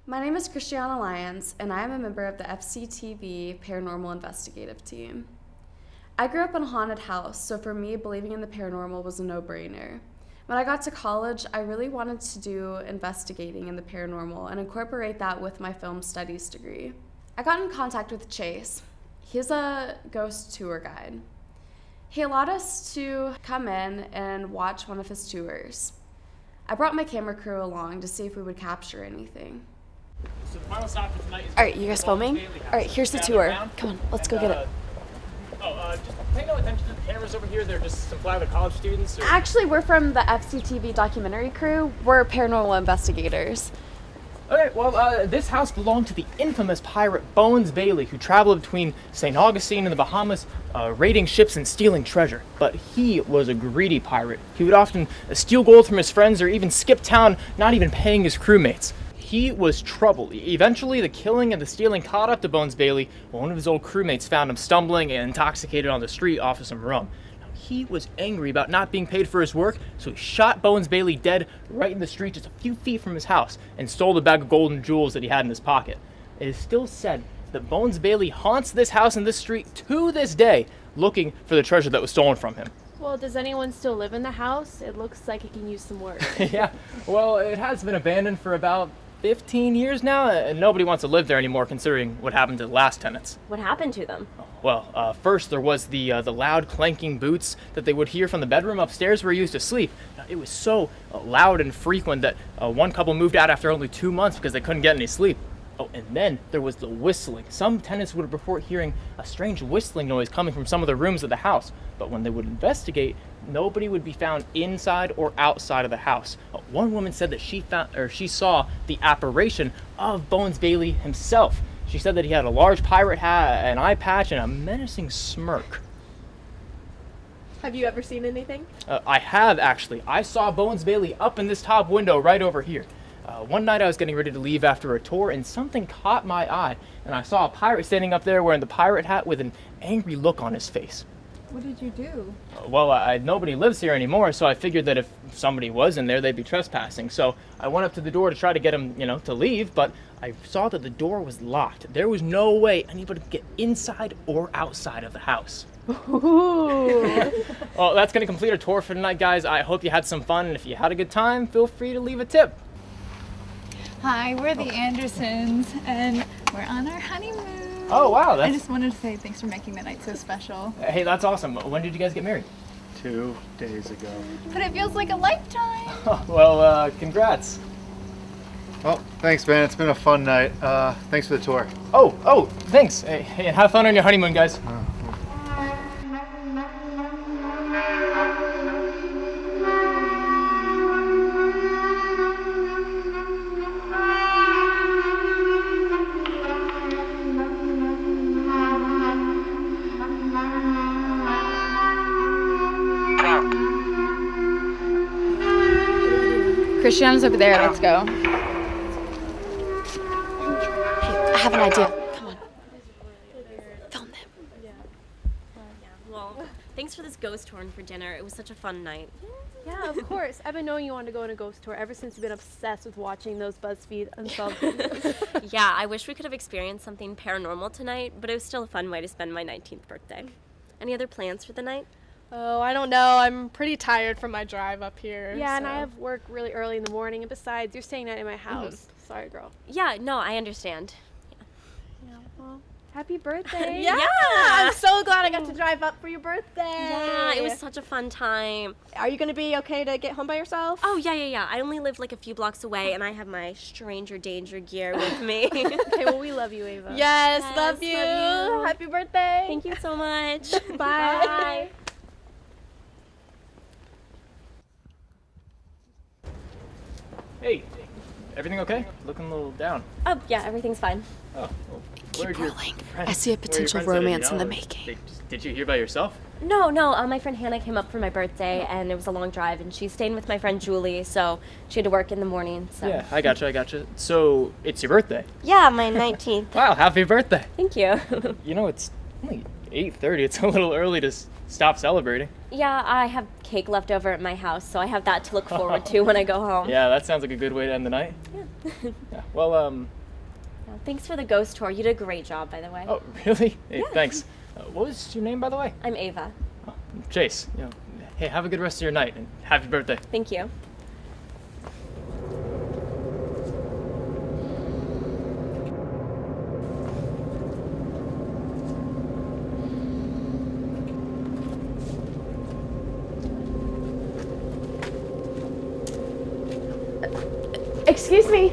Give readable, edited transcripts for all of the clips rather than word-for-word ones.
My name is Christiana Lyons, and I am a member of the FCTV Paranormal Investigative Team. I grew up in a haunted house, so for me, believing in the paranormal was a no-brainer. When I got to college, I really wanted to do investigating in the paranormal and incorporate that with my film studies degree. I got in contact with Chase. He's a ghost tour guide. He allowed us to come in and watch one of his tours. I brought my camera crew along to see if we would capture anything. So the final stop for tonight is All right, you guys filming? All right, here's the tour. Come on, let's go get it. Just pay no attention to the cameras over here. They're just some fly with college students. Actually, we're from the FCTV documentary crew. We're paranormal investigators. Okay, well, this house belonged to the infamous pirate Bones Bailey, who traveled between St. Augustine and the Bahamas, raiding ships and stealing treasure. But he was a greedy pirate. He would often steal gold from his friends or even skip town, not even paying his crewmates. He was trouble. Eventually, the killing and the stealing caught up to Bones Bailey when one of his old crewmates found him stumbling and intoxicated on the street off of some rum. Now, he was angry about not being paid for his work, so he shot Bones Bailey dead right in the street just a few feet from his house and stole the bag of gold and jewels that he had in his pocket. It is still said that Bones Bailey haunts this house and this street to this day, looking for the treasure that was stolen from him. Well, does anyone still live in the house? It looks like it can use some work. Yeah, well, it has been abandoned for about 15 years now, and nobody wants to live there anymore considering what happened to the last tenants. What happened to them? Well, first there was the loud clanking boots that they would hear from the bedroom upstairs where he used to sleep. Now, it was so loud and frequent that one couple moved out after only 2 months because they couldn't get any sleep. Oh, and then there was the whistling. Some tenants would report hearing a strange whistling noise coming from some of the rooms of the house, but when they would investigate, nobody would be found inside or outside of the house. One woman said that she saw the apparition of Bones Bailey himself. She said that he had a large pirate hat, an eye patch, and a menacing smirk. Have you ever seen anything? I have, actually. I saw Bones Bailey up in this top window right over here. One night I was getting ready to leave after a tour and something caught my eye, and I saw a pirate standing up there wearing the pirate hat with an angry look on his face. What did you do? Well, nobody lives here anymore, so I figured that if somebody was in there, they'd be trespassing. So I went up to the door to try to get him, to leave, but I saw that the door was locked. There was no way anybody could get inside or outside of the house. Ooh. Well, that's going to complete our tour for tonight, guys. I hope you had some fun, and if you had a good time, feel free to leave a tip. Hi, we're the Andersons, and we're on our honeymoon. Oh, wow. I just wanted to say thanks for making the night so special. Hey, that's awesome. When did you guys get married? 2 days ago. But it feels like a lifetime. Well, congrats. Well, thanks, man. It's been a fun night. Thanks for the tour. Oh, thanks. Hey, have fun on your honeymoon, guys. Christiana's over there. Let's go. Hey, I have an idea. Come on. Film them. Well, thanks for this ghost tour and for dinner. It was such a fun night. Yeah, of course. I've been knowing you wanted to go on a ghost tour ever since you've been obsessed with watching those BuzzFeed Unsolved videos. Yeah, I wish we could have experienced something paranormal tonight, but it was still a fun way to spend my 19th birthday. Any other plans for the night? Oh, I don't know. I'm pretty tired from my drive up here. Yeah, and so. I have work really early in the morning, and besides, you're staying out in my house. Sorry, girl. Yeah, no, I understand. Yeah, well, happy birthday. Yeah, I'm so glad I got to drive up for your birthday. Yeah, it was such a fun time. Are you going to be okay to get home by yourself? Oh, yeah. I only live like a few blocks away, and I have my stranger danger gear with me. Okay, well, we love you, Ava. Yes, Yes, love you. love you. Happy birthday. Thank you so much. Bye. Hey, everything okay? Looking a little down. Oh, yeah, everything's fine. Oh, well, where'd your friends- I see a where are your potential friends headed, romance in the Or making. did you hear by yourself? No, my friend Hannah came up for my birthday, and it was a long drive, and she's staying with my friend Julie, so she had to work in the morning, so. Yeah, I gotcha. So, it's your birthday. Yeah, my 19th. Wow, happy birthday. Thank you. You know, it's only 8:30. It's a little early to stop celebrating. Yeah, I have cake left over at my house, so I have that to look forward to when I go home. Yeah, that sounds like a good way to end the night. Yeah. Yeah. Well, Well, thanks for the ghost tour. You did a great job, by the way. oh, really? Hey, Yeah. thanks. What was your name, by the way? I'm Ava. Chase. You know, hey, have a good rest of your night and happy birthday. Thank you. Excuse me.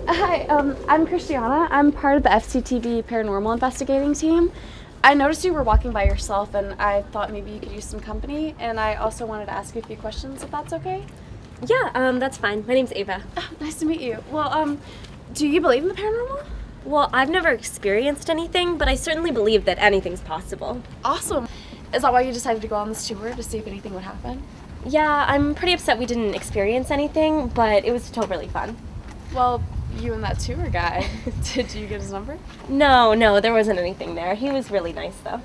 Hi, I'm Christiana. I'm part of the FCTV paranormal investigating team. I noticed you were walking by yourself and I thought maybe you could use some company, and I also wanted to ask you a few questions if that's okay. Yeah, that's fine. My name's Ava. Oh, nice to meet you. Well, do you believe in the paranormal? Well, I've never experienced anything, but I certainly believe that anything's possible. Awesome. Is that why you decided to go on this tour, to see if anything would happen? Yeah, I'm pretty upset we didn't experience anything, but it was still really fun. Well, you and that tour guy, did you get his number? No, there wasn't anything there. He was really nice, though.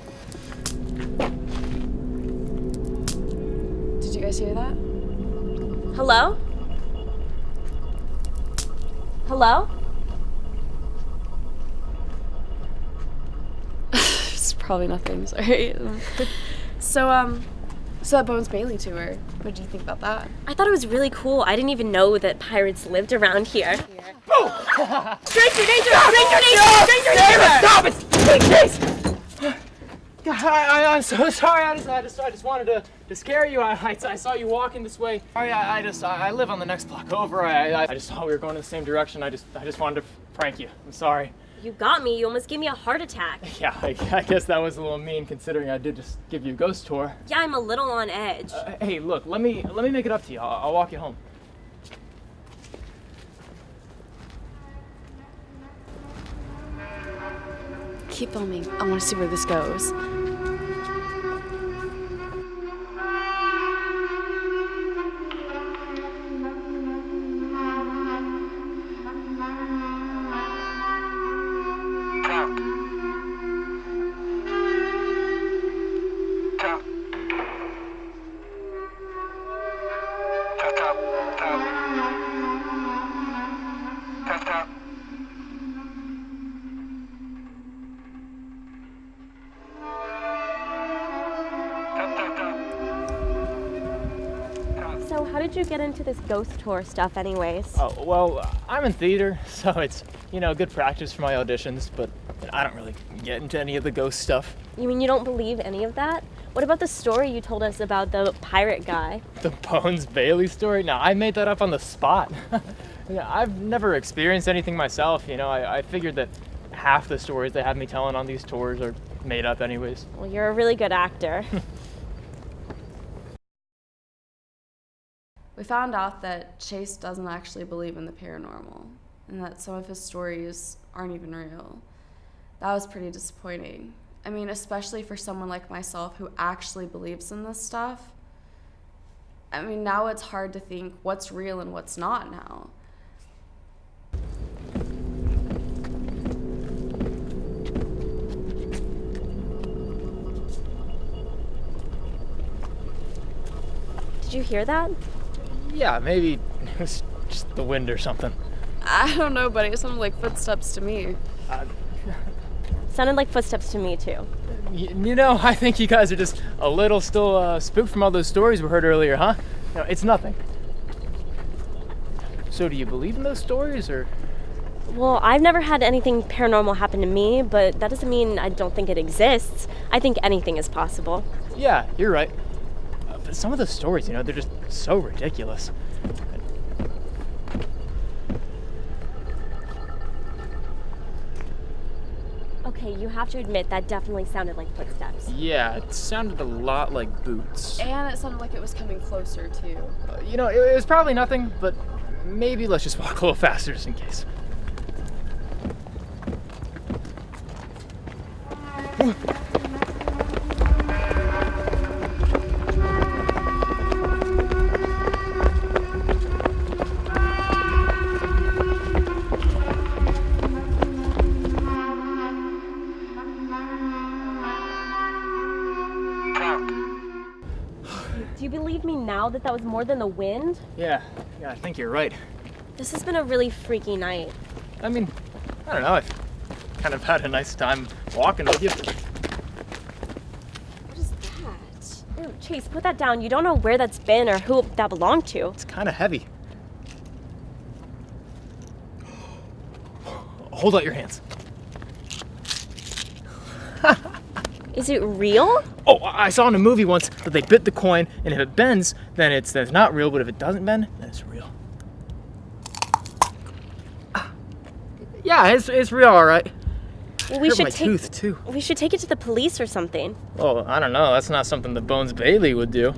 Did you guys hear that? Hello? Hello? It's probably nothing, sorry. So that Bones Bailey tour, what did you think about that? I thought it was really cool. I didn't even know that pirates lived around here. Stranger danger! Stop it! Chase! I'm so sorry. I just wanted to scare you. I saw you walking this way. Sorry, I live on the next block over. I just saw we were going in the same direction. I just wanted to prank you. I'm sorry. You got me. You almost gave me a heart attack. Yeah, I guess that was a little mean considering I did just give you a ghost tour. Yeah, I'm a little on edge. Hey, look, let me make it up to you. I'll walk you home. Keep filming. I want to see where this goes. So how did you get into this ghost tour stuff anyways? Oh, well, I'm in theater, so it's, good practice for my auditions, but I don't really get into any of the ghost stuff. You mean you don't believe any of that? What about the story you told us about the pirate guy? The Bones Bailey story? No, I made that up on the spot. Yeah, I've never experienced anything myself, I figured that half the stories they have me telling on these tours are made up anyways. Well, you're a really good actor. We found out that Chase doesn't actually believe in the paranormal, and that some of his stories aren't even real. That was pretty disappointing. I mean, especially for someone like myself who actually believes in this stuff. I mean, now it's hard to think what's real and what's not now. Did you hear that? Yeah, maybe it was just the wind or something. I don't know, buddy. It sounded like footsteps to me. Sounded like footsteps to me too. I think you guys are just a little still spooked from all those stories we heard earlier, huh? No, it's nothing. So do you believe in those stories, or? Well, I've never had anything paranormal happen to me, but that doesn't mean I don't think it exists. I think anything is possible. Yeah, you're right. But some of the stories, they're just so ridiculous. Okay, you have to admit that definitely sounded like footsteps. Yeah, it sounded a lot like boots. And it sounded like it was coming closer, too. It was probably nothing, but maybe let's just walk a little faster just in case. Do you believe me now that that was more than the wind? Yeah, I think you're right. This has been a really freaky night. I mean, I don't know, I've kind of had a nice time walking with you. What is that? Ew, Chase, put that down. You don't know where that's been or who that belonged to. It's kind of heavy. Hold out your hands. Is it real? Oh, I saw in a movie once that they bit the coin, and if it bends, then it's not real, but if it doesn't bend, then it's real. Yeah, it's real, all right. Well, we Hurt should my tooth, too. We should take it to the police or something. Oh, I don't know. That's not something that Bones Bailey would do.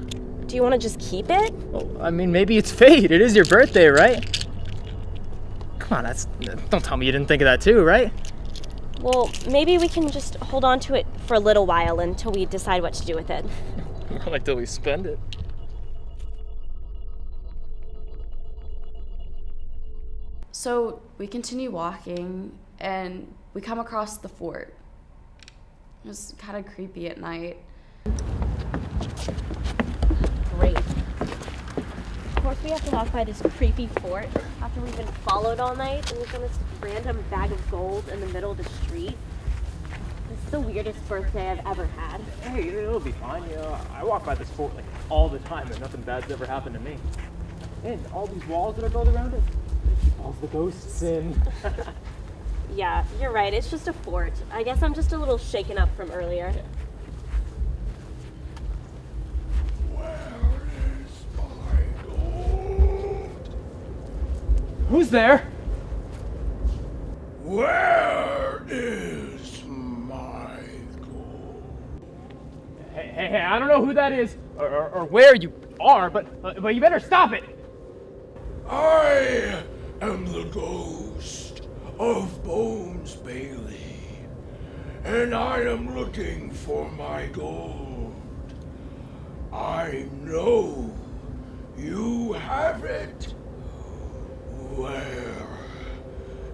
Do you want to just keep it? Well, I mean, maybe it's fate. It is your birthday, right? Come on, don't tell me you didn't think of that too, right? Well, maybe we can just hold on to it for a little while until we decide what to do with it. More like till we spend it. So we continue walking and we come across the fort. It was kind of creepy at night. Great. Of course, we have to walk by this creepy fort after we've been followed all night and we found this random bag of gold in the middle of the street. This is the weirdest birthday I've ever had. Hey, it'll be fine. You know, I walk by this fort like all the time and nothing bad's ever happened to me. And all these walls that are built around it, they keep all the ghosts in. Yeah, you're right. It's just a fort. I guess I'm just a little shaken up from earlier. Who's there? Where is my gold? Hey, I don't know who that is or where you are, but you better stop it. I am the ghost of Bones Bailey, and I am looking for my gold. I know you have it. Where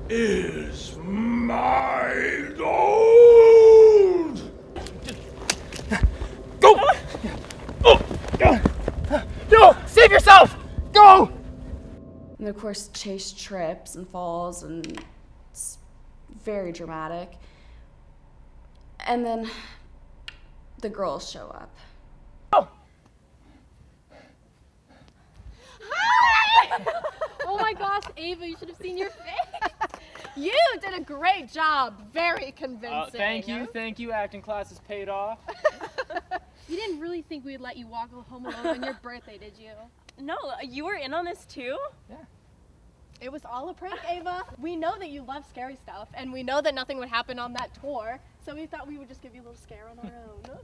is my gold? Go! Oh! No! Save yourself! Go! And of course, Chase trips and falls, and it's very dramatic. And then the girls show up. Oh! Oh my gosh, Ava, you should have seen your face. You did a great job. Very convincing. Thank you. Acting class has paid off. You didn't really think we'd let you walk home alone on your birthday, did you? No, you were in on this too? Yeah. It was all a prank, Ava. We know that you love scary stuff, and we know that nothing would happen on that tour, so we thought we would just give you a little scare on our own.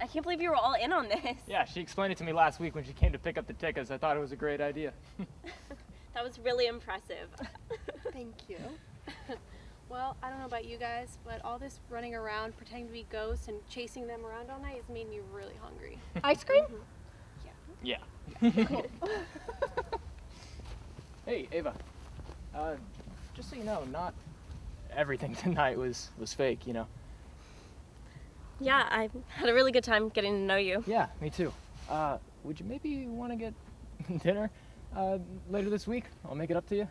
I can't believe you were all in on this. Yeah, she explained it to me last week when she came to pick up the tickets. I thought it was a great idea. That was really impressive. Thank you. Well, I don't know about you guys, but all this running around, pretending to be ghosts and chasing them around all night is making me really hungry. Ice cream? Yeah. Cool. Hey, Ava. Just so you know, not everything tonight was fake, you know. Yeah, I had a really good time getting to know you. Yeah, me too. Would you maybe want to get dinner later this week? I'll make it up to you.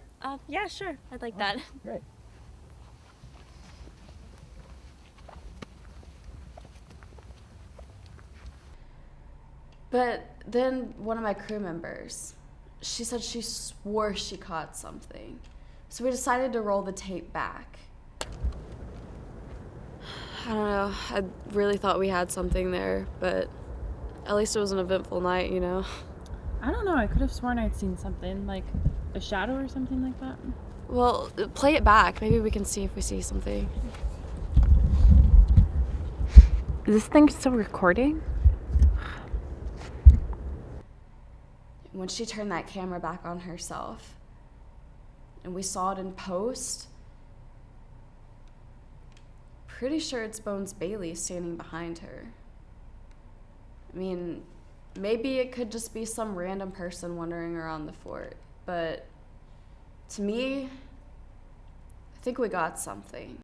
Yeah, sure. I'd like that. Great. But then one of my crew members, she said she swore she caught something. So we decided to roll the tape back. I don't know. I really thought we had something there, but at least it was an eventful night, you know? I don't know. I could have sworn I'd seen something, like a shadow or something like that. Well, play it back. Maybe we can see if we see something. Is this thing still recording? when she turned that camera back on herself, and we saw it in post, pretty sure it's Bones Bailey standing behind her. I mean, maybe it could just be some random person wandering around the fort, but to me, I think we got something.